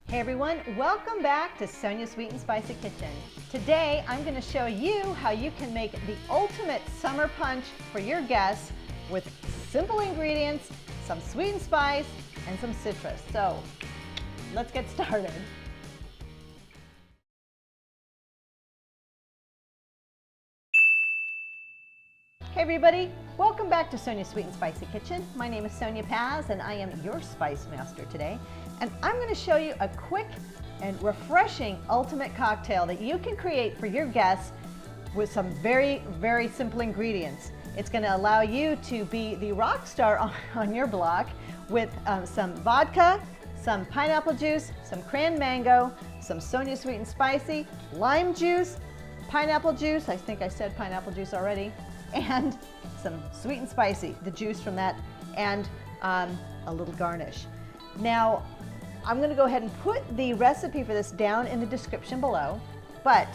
Hey everyone, welcome back to Sonya's Sweet and Spicy Kitchen. Today I'm going to show you how you can make the ultimate summer punch for your guests with simple ingredients, some sweet and spice, and some citrus. So let's get started. Hey everybody, welcome back to Sonya's Sweet and Spicy Kitchen. My name is Sonya Paz and I am your spice master today. And I'm going to show you a quick and refreshing ultimate cocktail that you can create for your guests with some very, very simple ingredients. It's going to allow you to be the rock star on your block with some vodka, some pineapple juice, some CranMango, some Sonya Sweet and Spicy, lime juice, pineapple juice, I think I said pineapple juice already, and some sweet and spicy, the juice from that, and a little garnish. Now, I'm going to go ahead and put the recipe for this down in the description below, but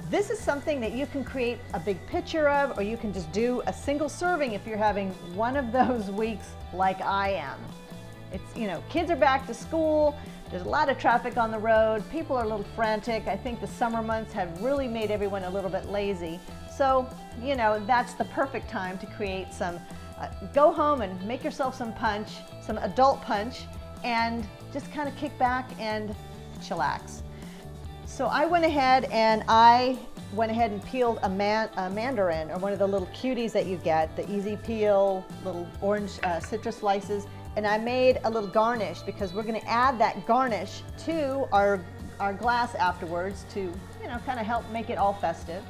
this is something that you can create a big picture of, or you can just do a single serving if you're having one of those weeks like I am. It's, you know, kids are back to school, there's a lot of traffic on the road, people are a little frantic. I think the summer months have really made everyone a little bit lazy. So, you know, that's the perfect time to create some, go home and make yourself some punch, some adult punch, and just kind of kick back and chillax. So I went ahead and peeled a mandarin, or one of the little cuties that you get, the easy peel, little orange citrus slices, and I made a little garnish because we're going to add that garnish to our glass afterwards to, you know, kind of help make it all festive.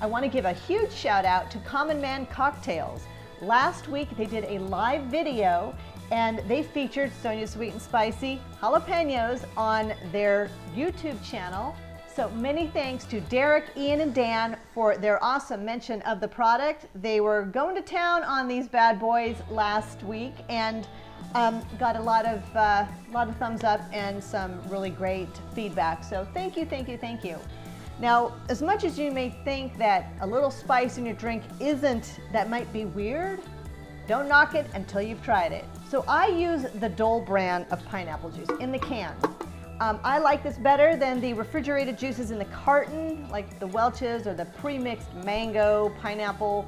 I want to give a huge shout out to Common Man Cocktails. Last week they did a live video and they featured Sonya Sweet and Spicy Jalapeños on their YouTube channel. So many thanks to Derek, Ian, and Dan for their awesome mention of the product. They were going to town on these bad boys last week and got a lot of thumbs up and some really great feedback. So thank you, thank you, thank you. Now, as much as you may think that a little spice in your drink that might be weird, don't knock it until you've tried it. So I use the Dole brand of pineapple juice in the can. I like this better than the refrigerated juices in the carton, like the Welch's or the pre-mixed mango, pineapple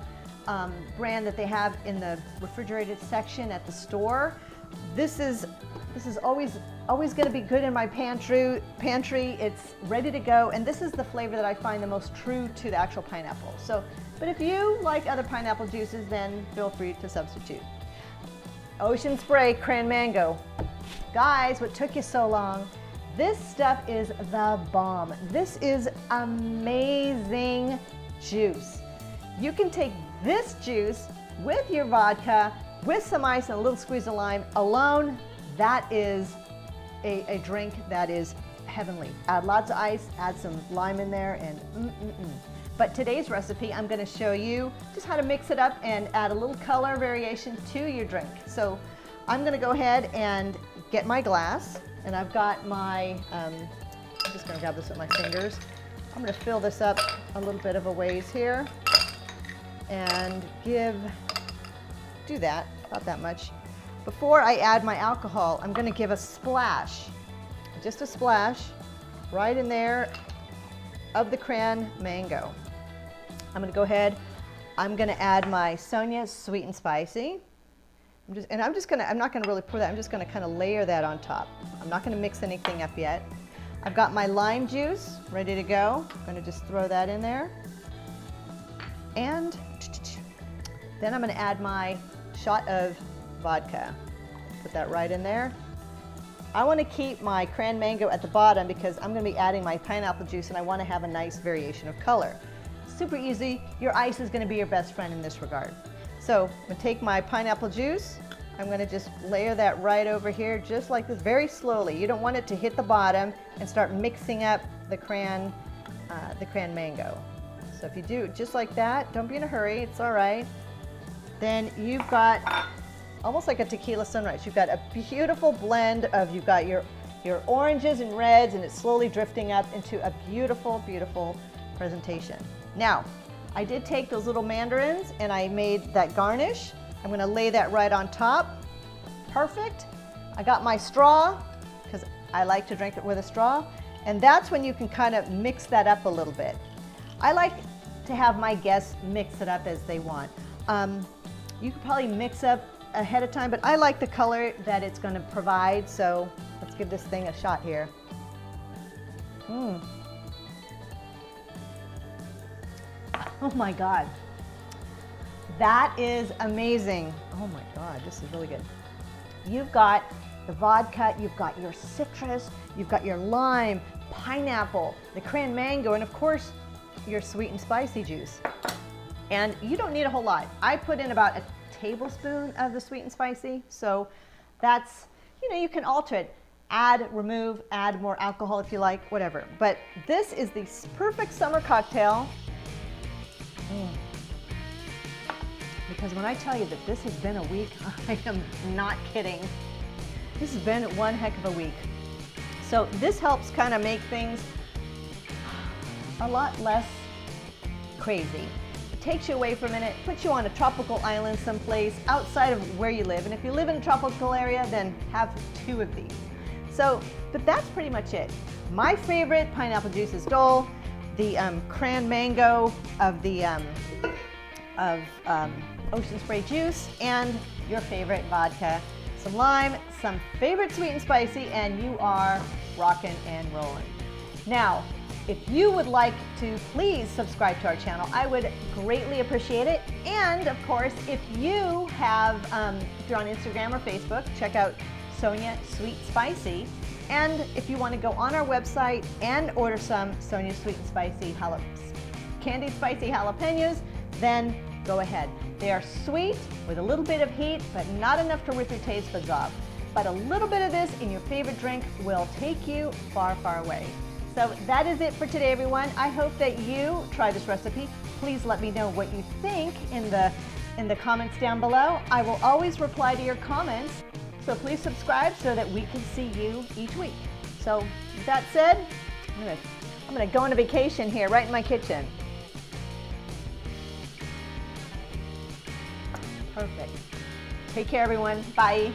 brand that they have in the refrigerated section at the store. This is always going to be good in my pantry. It's ready to go, and this is the flavor that I find the most true to the actual pineapple. So, but if you like other pineapple juices, then feel free to substitute. Ocean Spray CranMango. Guys, what took you so long? This stuff is the bomb. This is amazing juice. You can take this juice with your vodka, with some ice and a little squeeze of lime alone. That is a drink that is heavenly. Add lots of ice, add some lime in there, and But today's recipe, I'm going to show you just how to mix it up and add a little color variation to your drink. So I'm going to go ahead and get my glass, and I've got my, I'm just going to grab this with my fingers. I'm going to fill this up a little bit of a ways here and do that, about that much. Before I add my alcohol, I'm going to give a splash, just a splash, right in there of the CranMango. I'm going to go ahead, I'm going to add my Sonya Sweet and Spicy. I'm not going to really pour that, I'm just going to kind of layer that on top. I'm not going to mix anything up yet. I've got my lime juice ready to go. I'm going to just throw that in there. And then I'm going to add my shot of vodka. Put that right in there. I want to keep my CranMango at the bottom because I'm going to be adding my pineapple juice and I want to have a nice variation of color. Super easy. Your ice is going to be your best friend in this regard. So I'm going to take my pineapple juice. I'm going to just layer that right over here just like this, very slowly. You don't want it to hit the bottom and start mixing up the CranMango. So if you do it just like that, don't be in a hurry, it's all right. Then you've got almost like a tequila sunrise. You've got a beautiful blend of, you've got your oranges and reds, and it's slowly drifting up into a beautiful, beautiful presentation. Now, I did take those little mandarins and I made that garnish. I'm going to lay that right on top. Perfect. I got my straw because I like to drink it with a straw, and that's when you can kind of mix that up a little bit. I like to have my guests mix it up as they want. You could probably mix up ahead of time, but I like the color that it's going to provide, so let's give this thing a shot here. Oh my God. That is amazing. Oh my God, this is really good. You've got the vodka, you've got your citrus, you've got your lime, pineapple, the CranMango, and of course, your sweet and spicy juice. And you don't need a whole lot. I put in about a tablespoon of the sweet and spicy, so that's, you can alter it. Add, remove, add more alcohol if you like, whatever. But this is the perfect summer cocktail. Because when I tell you that this has been a week, I am not kidding. This has been one heck of a week. So this helps kind of make things a lot less crazy. It takes you away for a minute, puts you on a tropical island someplace outside of where you live. And if you live in a tropical area, then have 2 of these. So, but that's pretty much it. My favorite pineapple juice is Dole. The CranMango of the Ocean Spray juice, and your favorite vodka, some lime, some favorite sweet and spicy, and you are rocking and rolling. Now, if you would like to please subscribe to our channel, I would greatly appreciate it. And of course, if you have, if you're on Instagram or Facebook, check out Sonya Sweet Spicy. And if you want to go on our website and order some Sonya Sweet and Spicy Candied Spicy Jalapeños, then go ahead. They are sweet with a little bit of heat, but not enough to rip your taste buds off. But a little bit of this in your favorite drink will take you far, far away. So that is it for today, everyone. I hope that you try this recipe. Please let me know what you think in the comments down below. I will always reply to your comments. So please subscribe so that we can see you each week. So with that said, I'm gonna go on a vacation here right in my kitchen. Perfect. Take care, everyone. Bye.